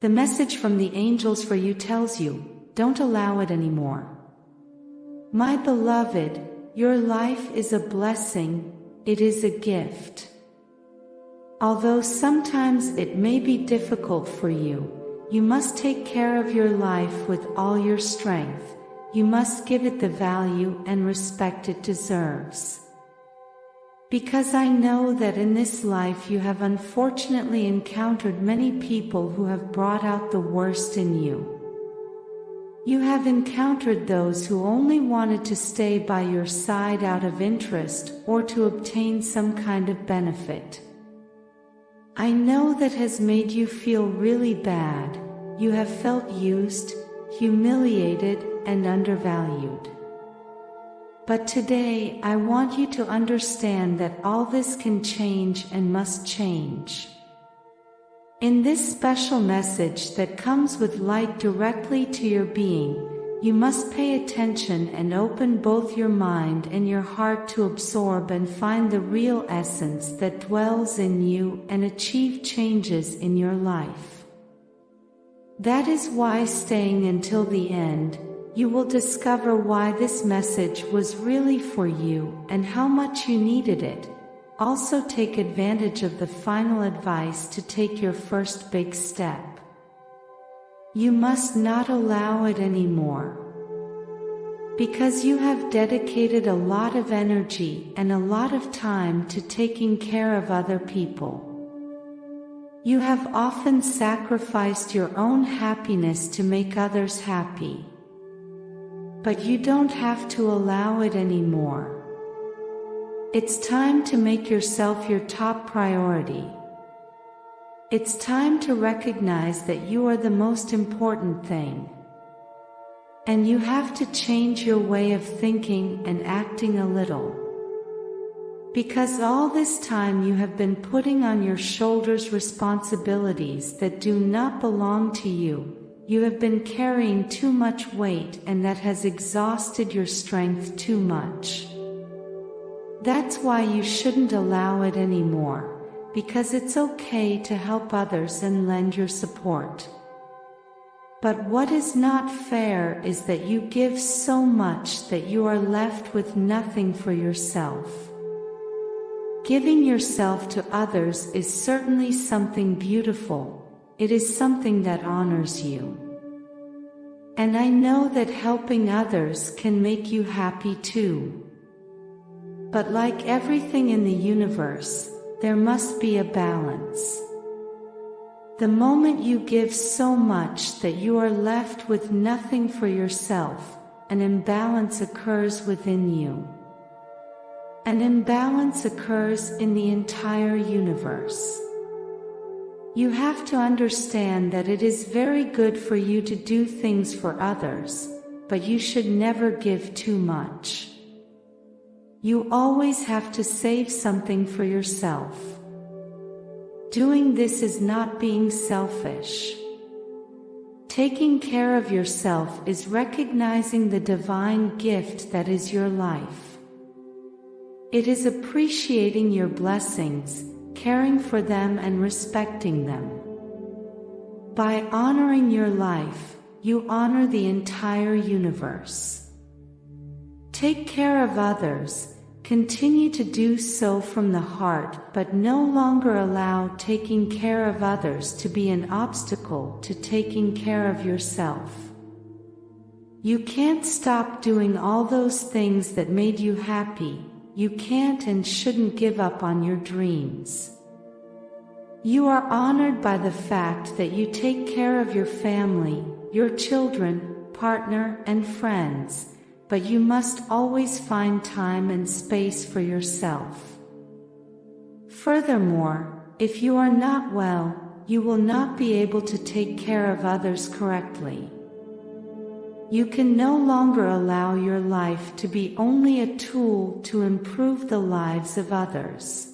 The message from the angels for you tells you, don't allow it anymore. My beloved, your life is a blessing, it is a gift. Although sometimes it may be difficult for you, you must take care of your life with all your strength. You must give it the value and respect it deserves. Because I know that in this life you have unfortunately encountered many people who have brought out the worst in you. You have encountered those who only wanted to stay by your side out of interest or to obtain some kind of benefit. I know that has made you feel really bad. You have felt used, humiliated, and undervalued. But today I want you to understand that all this can change and must change. In this special message that comes with light directly to your being, you must pay attention and open both your mind and your heart to absorb and find the real essence that dwells in you and achieve changes in your life. That is why staying until the end, you will discover why this message was really for you and how much you needed it. Also take advantage of the final advice to take your first big step. You must not allow it anymore. Because you have dedicated a lot of energy and a lot of time to taking care of other people. You have often sacrificed your own happiness to make others happy. But you don't have to allow it anymore. It's time to make yourself your top priority. It's time to recognize that you are the most important thing. And you have to change your way of thinking and acting a little. Because all this time you have been putting on your shoulders responsibilities that do not belong to you. You have been carrying too much weight and that has exhausted your strength too much. That's why you shouldn't allow it anymore, because it's okay to help others and lend your support. But what is not fair is that you give so much that you are left with nothing for yourself. Giving yourself to others is certainly something beautiful. It is something that honors you. And I know that helping others can make you happy too. But like everything in the universe, there must be a balance. The moment you give so much that you are left with nothing for yourself, an imbalance occurs within you. An imbalance occurs in the entire universe. You have to understand that it is very good for you to do things for others, but you should never give too much. You always have to save something for yourself. Doing this is not being selfish. Taking care of yourself is recognizing the divine gift that is your life. It is appreciating your blessings, caring for them and respecting them. By honoring your life, you honor the entire universe. Take care of others, continue to do so from the heart, but no longer allow taking care of others to be an obstacle to taking care of yourself. You can't stop doing all those things that made you happy. You can't and shouldn't give up on your dreams. You are honored by the fact that you take care of your family, your children, partner, and friends, but you must always find time and space for yourself. Furthermore, if you are not well, you will not be able to take care of others correctly. You can no longer allow your life to be only a tool to improve the lives of others.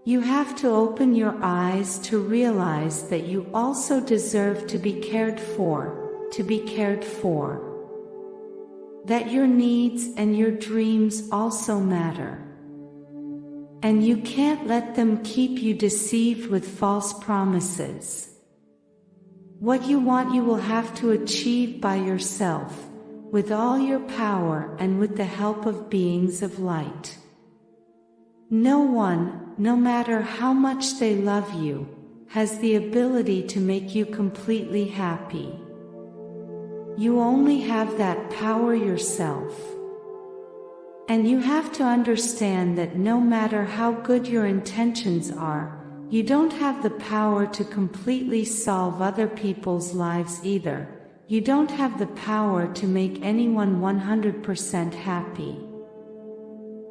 You have to open your eyes to realize that you also deserve to be cared for, that your needs and your dreams also matter. And you can't let them keep you deceived with false promises. What you want you will have to achieve by yourself, with all your power and with the help of beings of light. No one, no matter how much they love you, has the ability to make you completely happy. You only have that power yourself. And you have to understand that no matter how good your intentions are, you don't have the power to completely solve other people's lives either. You don't have the power to make anyone 100% happy.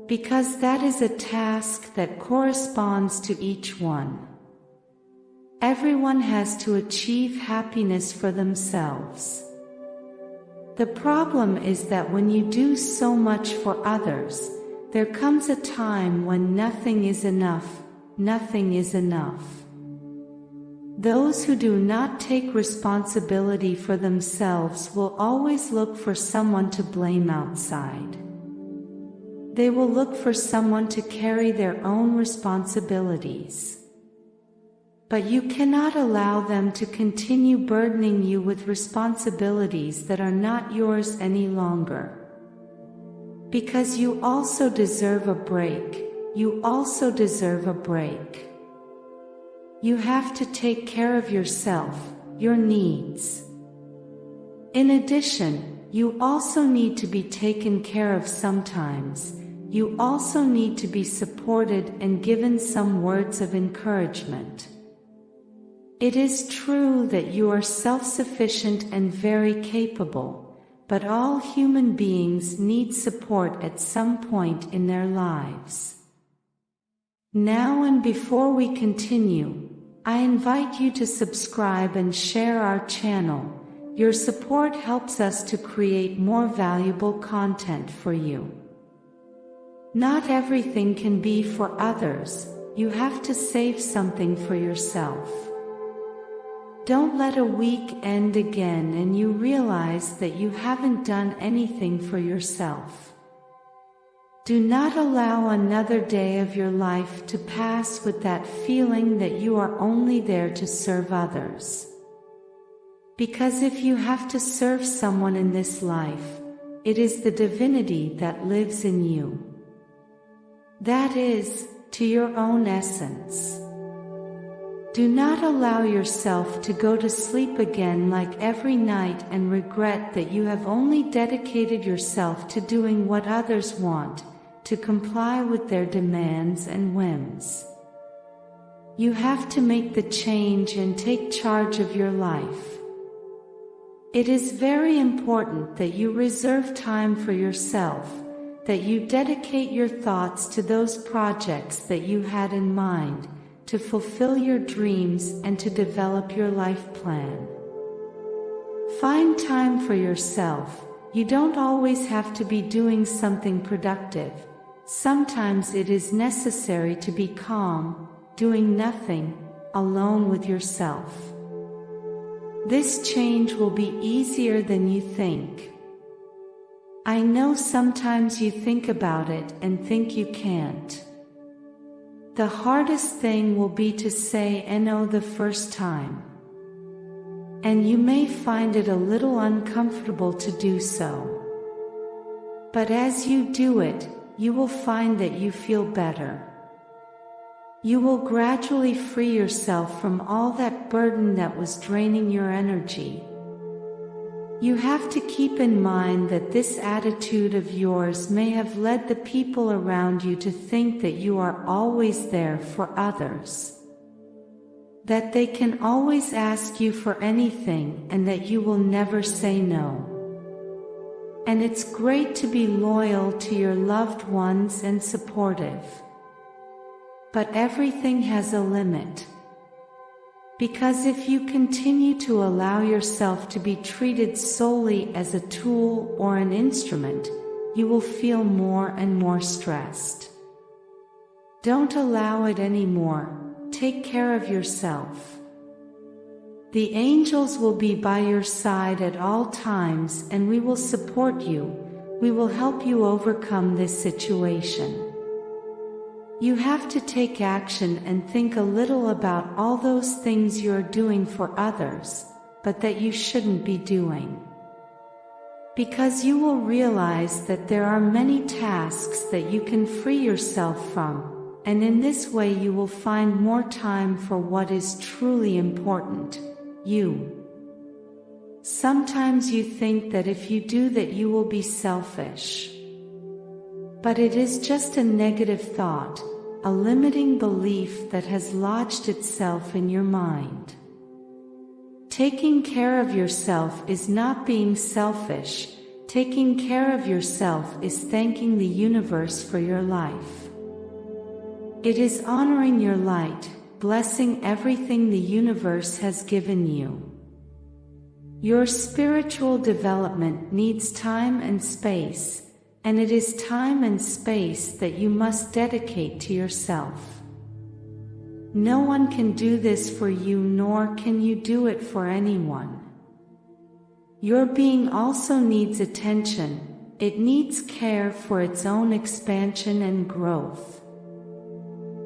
Because that is a task that corresponds to each one. Everyone has to achieve happiness for themselves. The problem is that when you do so much for others, there comes a time when nothing is enough, nothing is enough. Those who do not take responsibility for themselves will always look for someone to blame outside. They will look for someone to carry their own responsibilities. But you cannot allow them to continue burdening you with responsibilities that are not yours any longer. Because you also deserve a break. You also deserve a break. You have to take care of yourself, your needs. In addition, you also need to be taken care of sometimes. You also need to be supported and given some words of encouragement. It is true that you are self-sufficient and very capable, but all human beings need support at some point in their lives. Now and before we continue, I invite you to subscribe and share our channel. Your support helps us to create more valuable content for you. Not everything can be for others. You have to save something for yourself. Don't let a week end again and you realize that you haven't done anything for yourself. Do not allow another day of your life to pass with that feeling that you are only there to serve others. Because if you have to serve someone in this life, it is the divinity that lives in you. That is, to your own essence. Do not allow yourself to go to sleep again like every night and regret that you have only dedicated yourself to doing what others want, to comply with their demands and whims. You have to make the change and take charge of your life. It is very important that you reserve time for yourself, that you dedicate your thoughts to those projects that you had in mind, to fulfill your dreams and to develop your life plan. Find time for yourself. You don't always have to be doing something productive. Sometimes it is necessary to be calm, doing nothing, alone with yourself. This change will be easier than you think. I know sometimes you think about it and think you can't. The hardest thing will be to say no the first time. And you may find it a little uncomfortable to do so. But as you do it, you will find that you feel better. You will gradually free yourself from all that burden that was draining your energy. You have to keep in mind that this attitude of yours may have led the people around you to think that you are always there for others. That they can always ask you for anything and that you will never say no. And it's great to be loyal to your loved ones and supportive. But everything has a limit. Because if you continue to allow yourself to be treated solely as a tool or an instrument, you will feel more and more stressed. Don't allow it anymore. Take care of yourself. The angels will be by your side at all times and we will support you. We will help you overcome this situation. You have to take action and think a little about all those things you are doing for others, but that you shouldn't be doing. Because you will realize that there are many tasks that you can free yourself from, and in this way you will find more time for what is truly important, you. Sometimes you think that if you do that you will be selfish. But it is just a negative thought, a limiting belief that has lodged itself in your mind. Taking care of yourself is not being selfish. Taking care of yourself is thanking the universe for your life. It is honoring your light, blessing everything the universe has given you. Your spiritual development needs time and space, and it is time and space that you must dedicate to yourself. No one can do this for you, nor can you do it for anyone. Your being also needs attention. It needs care for its own expansion and growth.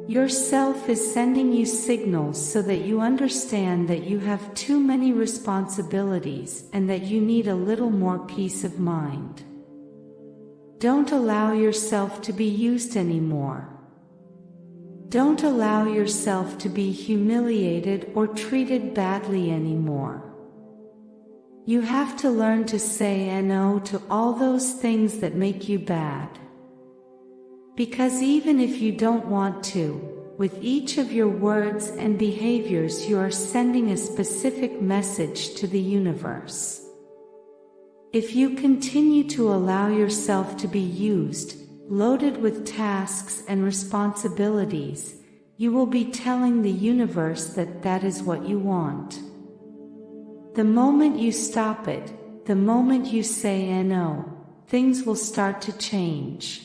Yourself is sending you signals so that you understand that you have too many responsibilities and that you need a little more peace of mind. Don't allow yourself to be used anymore. Don't allow yourself to be humiliated or treated badly anymore. You have to learn to say no to all those things that make you bad. Because even if you don't want to, with each of your words and behaviors you are sending a specific message to the universe. If you continue to allow yourself to be used, loaded with tasks and responsibilities, you will be telling the universe that that is what you want. The moment you stop it, the moment you say no, things will start to change.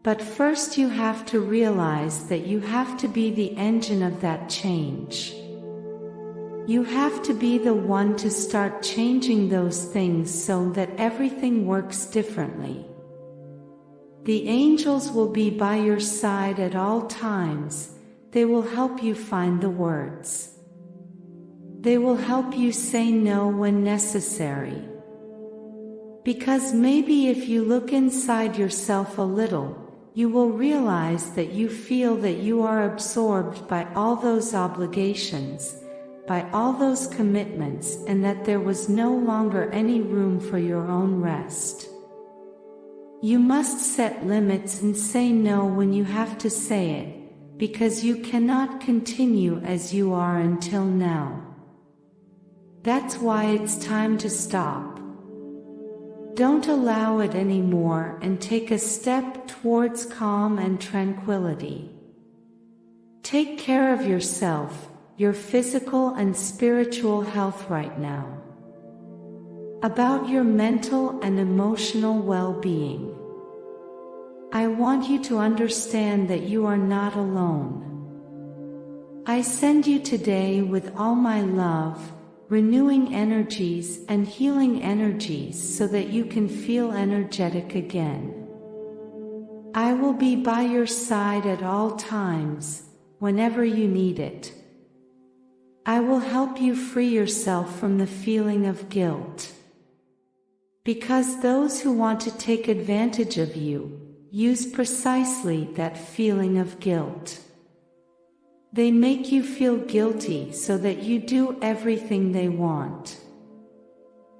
But first you have to realize that you have to be the engine of that change. You have to be the one to start changing those things so that everything works differently. The angels will be by your side at all times. They will help you find the words. They will help you say no when necessary. Because maybe if you look inside yourself a little, you will realize that you feel that you are absorbed by all those obligations, by all those commitments, and that there was no longer any room for your own rest. You must set limits and say no when you have to say it, because you cannot continue as you are until now. That's why it's time to stop. Don't allow it anymore and take a step towards calm and tranquility. Take care of yourself, your physical and spiritual health right now. About your mental and emotional well-being. I want you to understand that you are not alone. I send you today with all my love, renewing energies and healing energies so that you can feel energetic again. I will be by your side at all times, whenever you need it. I will help you free yourself from the feeling of guilt. Because those who want to take advantage of you use precisely that feeling of guilt. They make you feel guilty so that you do everything they want.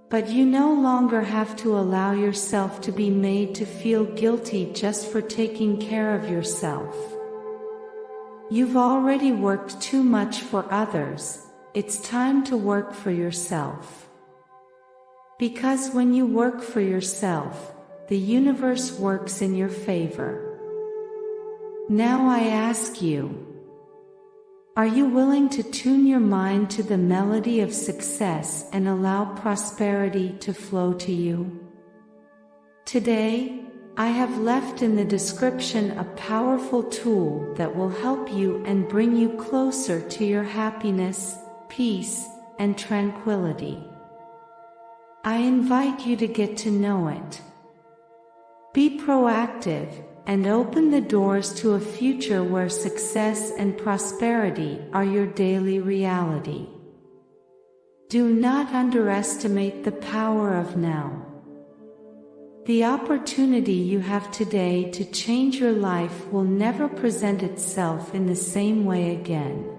But you no longer have to allow yourself to be made to feel guilty just for taking care of yourself. You've already worked too much for others. It's time to work for yourself. Because when you work for yourself, the universe works in your favor. Now I ask you, are you willing to tune your mind to the melody of success and allow prosperity to flow to you? Today, I have left in the description a powerful tool that will help you and bring you closer to your happiness, peace, and tranquility. I invite you to get to know it. Be proactive and open the doors to a future where success and prosperity are your daily reality. Do not underestimate the power of now. The opportunity you have today to change your life will never present itself in the same way again.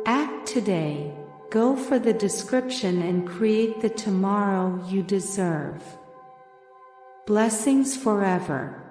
Act today, go for the description and create the tomorrow you deserve. Blessings forever.